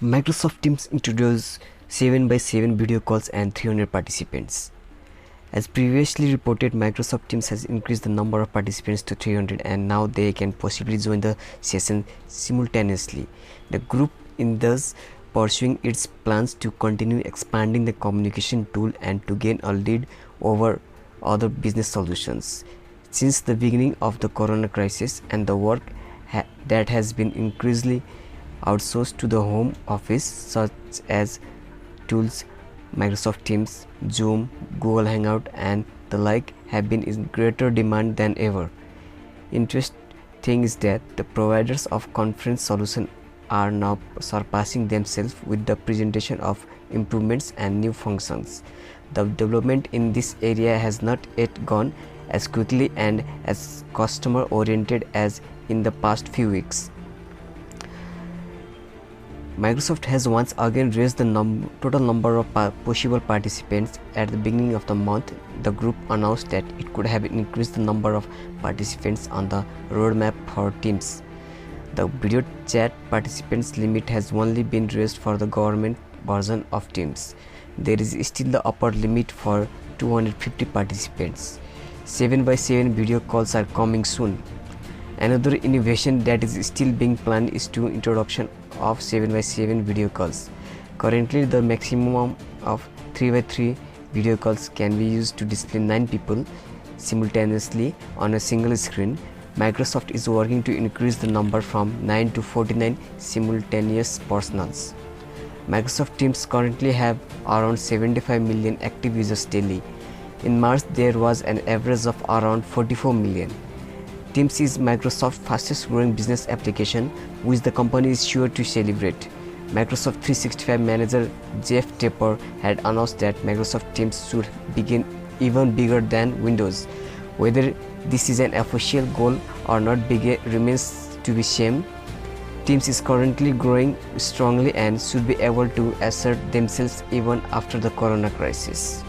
Microsoft Teams introduced 7x7 video calls and 300 participants. As previously reported, Microsoft Teams has increased the number of participants to 300 and now they can possibly join the session simultaneously. The group is thus pursuing its plans to continue expanding the communication tool and to gain a lead over other business solutions. Since the beginning of the corona crisis and the work that has been increasingly outsourced to the home office, such as tools Microsoft Teams, Zoom, Google Hangout and the like have been in greater demand than ever. Interesting thing is that the providers of conference solutions are now surpassing themselves with the presentation of improvements and new functions. The development in this area has not yet gone as quickly and as customer oriented as in the past few weeks. Microsoft has once again raised the total number of possible participants. At the beginning of the month, the group announced that it could have increased the number of participants on the roadmap for Teams. The video chat participants limit has only been raised for the government version of Teams. There is still the upper limit for 250 participants. 7x7 video calls are coming soon. Another innovation that is still being planned is the introduction of 7x7 video calls. Currently, the maximum of 3x3 video calls can be used to display 9 people simultaneously on a single screen. Microsoft is working to increase the number from 9 to 49 simultaneous personals. Microsoft Teams currently have around 75 million active users daily. In March, there was an average of around 44 million. Teams is Microsoft's fastest growing business application, which the company is sure to celebrate. Microsoft 365 manager Jeff Tepper had announced that Microsoft Teams should begin even bigger than Windows. Whether this is an official goal or not remains to be seen. Teams is currently growing strongly and should be able to assert themselves even after the corona crisis.